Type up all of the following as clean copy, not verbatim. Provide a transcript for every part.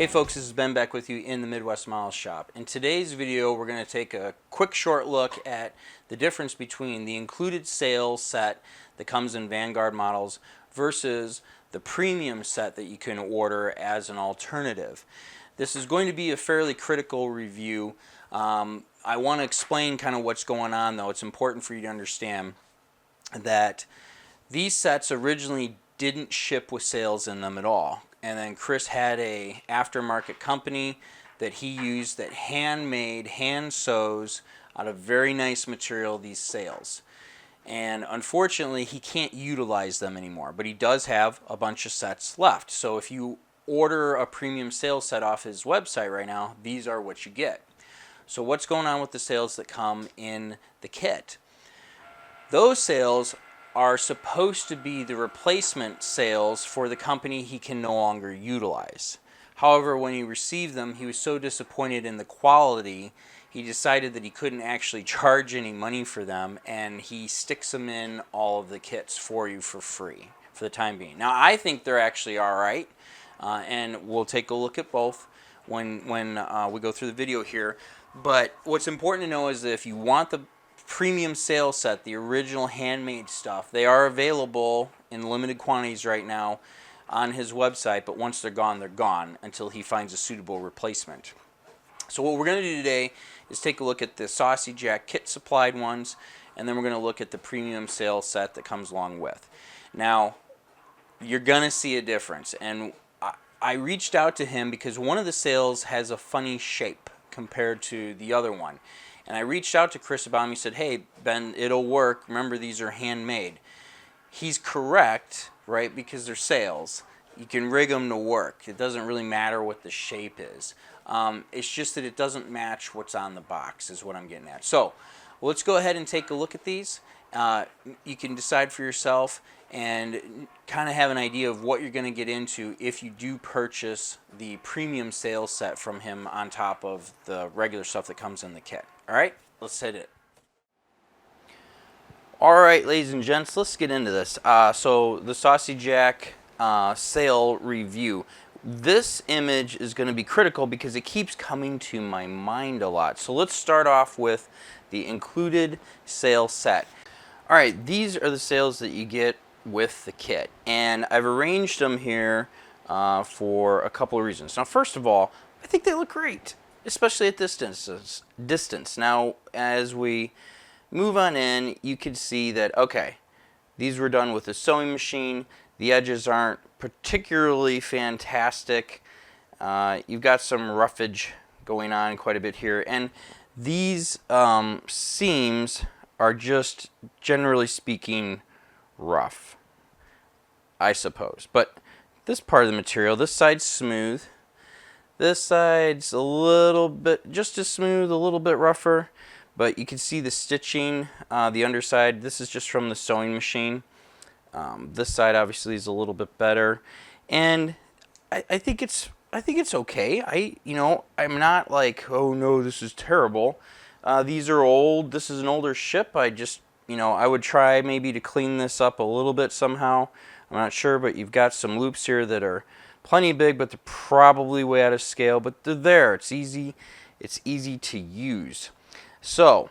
Hey folks, this is Ben back with you in the Midwest Models shop. In today's video, we're going to take a quick short look at the difference between the included sales set that comes in Vanguard Models versus the premium set that you can order as an alternative. This is going to be a fairly critical review. I want to explain kind of what's going on, though. It's important for you to understand that these sets originally didn't ship with sales in them at all. And then Chris had a aftermarket company that he used that handmade, hand sews out of very nice material these sails. And unfortunately, he can't utilize them anymore, but he does have a bunch of sets left. So if you order a premium sail set off his website right now, these are what you get. So what's going on with the sails that come in the kit? Those sails are supposed to be the replacement sails for the company he can no longer utilize. However, when he received them, he was so disappointed in the quality, he decided that he couldn't actually charge any money for them, and he sticks them in all of the kits for you for free for the time being. Now, I think they're actually all right, and we'll take a look at both when we go through the video here. But what's important to know is that if you want the premium sail set, the original handmade stuff, they are available in limited quantities right now on his website, but once they're gone until he finds a suitable replacement. So what we're going to do today is take a look at the Saucy Jack kit supplied ones, and then we're going to look at the premium sail set that comes along with. Now, you're going to see a difference, and I reached out to him because one of the sails has a funny shape compared to the other one. And I reached out to Chris about him. He said, hey, Ben, it'll work. Remember, these are handmade. He's correct, right, because they're sails. You can rig them to work. It doesn't really matter what the shape is. It's just that it doesn't match what's on the box is what I'm getting at. So let's go ahead and take a look at these. You can decide for yourself and kind of have an idea of what you're going to get into if you do purchase the premium sail set from him on top of the regular stuff that comes in the kit. All right, let's hit it. All right, ladies and gents, let's get into this. So the Saucy Jack sail review. This image is going to be critical because it keeps coming to my mind a lot. So let's start off with the included sail set. All right, these are the sails that you get with the kit, and I've arranged them here for a couple of reasons. Now, first of all, I think they look great, especially at this distance. Now, as we move on in, you can see that, okay, these were done with a sewing machine. The edges aren't particularly fantastic. You've got some roughage going on quite a bit here, and these seams are just, generally speaking, rough, I suppose. But this part of the material, this side's smooth. This side's a little bit, just as smooth, a little bit rougher. But you can see the stitching, the underside. This is just from the sewing machine. This side obviously is a little bit better, and I think it's okay. I'm not like, oh no, this is terrible. These are old. This is an older ship. I would try maybe to clean this up a little bit somehow. I'm not sure, but you've got some loops here that are plenty big, but they're probably way out of scale. But they're there. It's easy to use. So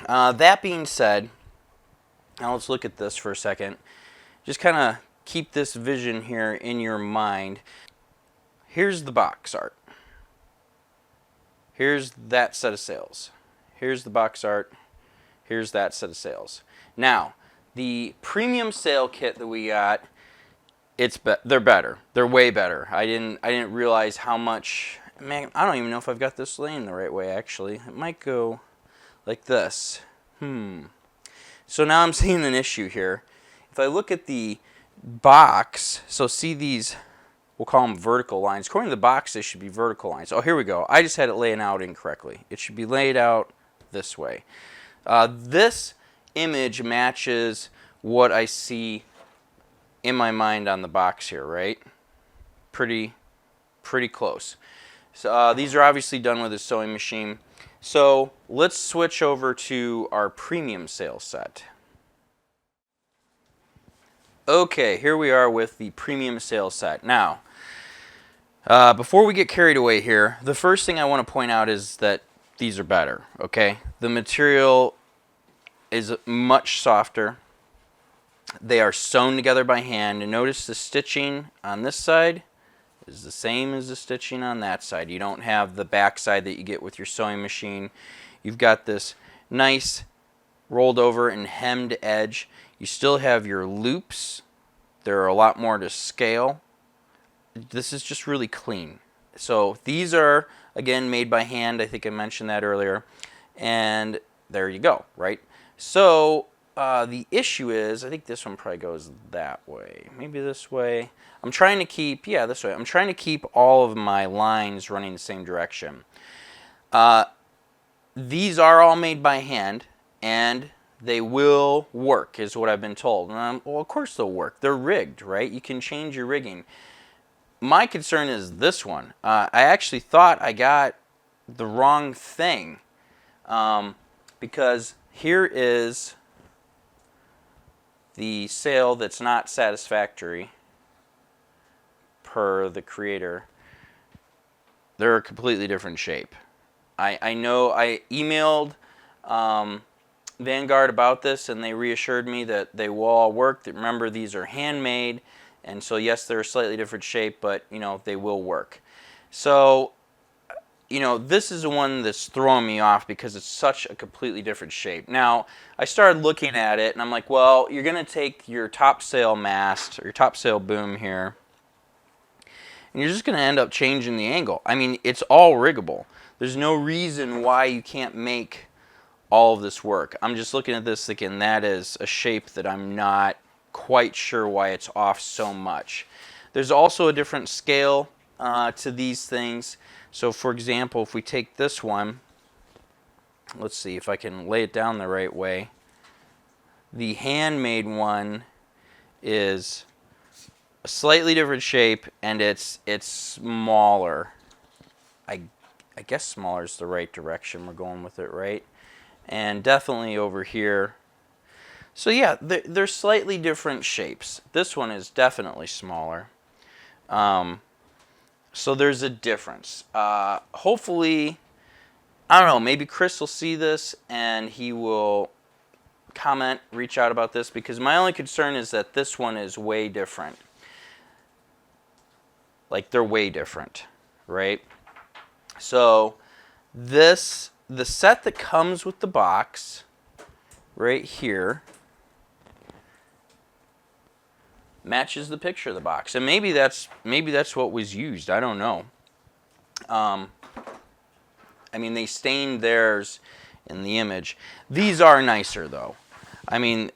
that being said, now let's look at this for a second. Just kind of keep this vision here in your mind. Here's the box art. Here's that set of sails. Here's the box art. Here's that set of sails. Now, the premium sail kit that we got, they're better. They're way better. I didn't realize how much. Man, I don't even know if I've got this laying the right way. Actually, it might go like this. So now I'm seeing an issue here. If I look at the box, so see these, we'll call them vertical lines. According to the box, they should be vertical lines. Oh, here we go. I just had it laying out incorrectly. It should be laid out this way. This image matches what I see in my mind on the box here, right? Pretty close. So these are obviously done with a sewing machine. So let's switch over to our premium sail set. Okay, here we are with the premium sail set. Now, Before we get carried away here, the first thing I want to point out is that these are better, okay? The material is much softer. They are sewn together by hand, and notice the stitching on this side is the same as the stitching on that side. You don't have the back side that you get with your sewing machine. You've got this nice rolled over and hemmed edge. You still have your loops. There are a lot more to scale. This is just really clean. So these are, again, made by hand. I think I mentioned that earlier. And there you go, right? So the issue is, I think this one probably goes that way. Maybe this way. I'm trying to keep, yeah, this way. I'm trying to keep all of my lines running the same direction. These are all made by hand, and they will work, is what I've been told. And well, of course they'll work. They're rigged, right? You can change your rigging. My concern is this one. I actually thought I got the wrong thing, because here is the sail that's not satisfactory per the creator. They're a completely different shape. I know I emailed Vanguard about this, and they reassured me that they will all work. That, remember, these are handmade, and so yes, they're a slightly different shape, but you know, they will work. So, you know, this is the one that's throwing me off because it's such a completely different shape. Now, I started looking at it, and I'm like, well, you're going to take your topsail mast, or your topsail boom here, and you're just going to end up changing the angle. I mean, it's all riggable. There's no reason why you can't make all of this work. I'm just looking at this thinking that is a shape that I'm not quite sure why it's off so much. There's also a different scale to these things. So for example, if we take this one, let's see if I can lay it down the right way. The handmade one is a slightly different shape, and it's smaller. I guess smaller is the right direction we're going with it, right? And definitely over here. So yeah, they're slightly different shapes. This one is definitely smaller. So there's a difference. Hopefully, I don't know, maybe Chris will see this and he will comment, reach out about this, because my only concern is that this one is way different. Like, they're way different, right? So the set that comes with the box right here matches the picture of the box, and maybe that's what was used. I don't know. I mean, they stained theirs in the image. These are nicer, though. I mean,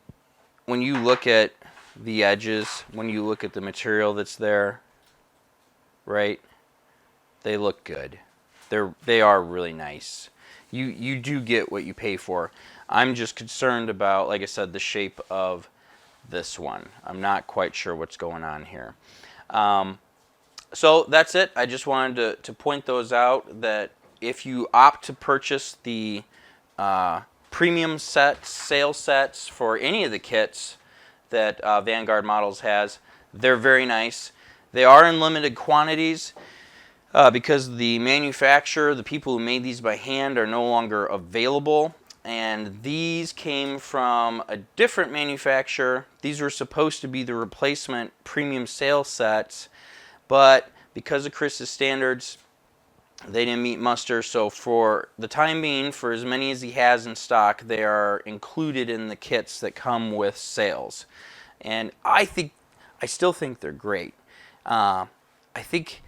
when you look at the edges, when you look at the material that's there, right? They look good. They are really nice. You do get what you pay for. I'm just concerned about, like I said, the shape of this one. I'm not quite sure what's going on here. So that's it. I just wanted to point those out, that if you opt to purchase the premium sets, sale sets for any of the kits that Vanguard Models has, they're very nice. They are in limited quantities because the manufacturer, the people who made these by hand, are no longer available. And these came from a different manufacturer. These were supposed to be the replacement premium sale sets, but because of Chris's standards, they didn't meet muster. So for the time being, for as many as he has in stock, they are included in the kits that come with sales. And I still think they're great. I think,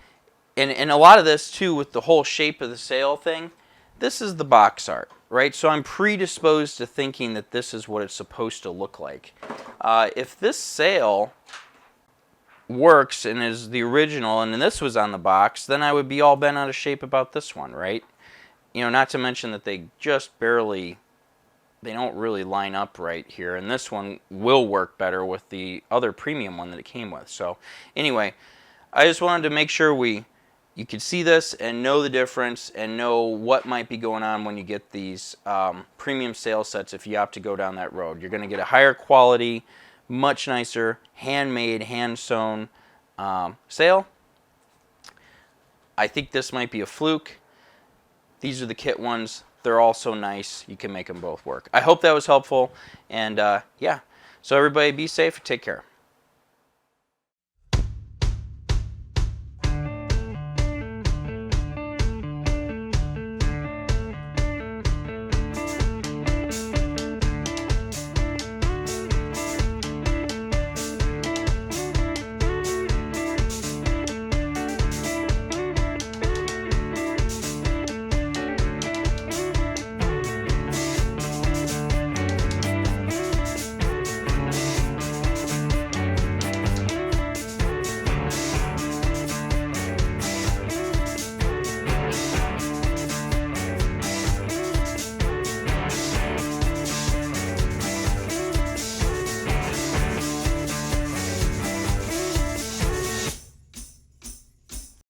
and a lot of this too, with the whole shape of the sail thing, this is the box art, right? So I'm predisposed to thinking that this is what it's supposed to look like. If this sail works and is the original, and this was on the box, then I would be all bent out of shape about this one, right? You know, not to mention that they just barely, they don't really line up right here, and this one will work better with the other premium one that it came with. So anyway, I just wanted to make sure you could see this and know the difference and know what might be going on when you get these premium sale sets if you opt to go down that road. You're going to get a higher quality, much nicer, handmade, hand-sewn sail. I think this might be a fluke. These are the kit ones. They're all so nice. You can make them both work. I hope that was helpful. And yeah, so everybody be safe. Take care.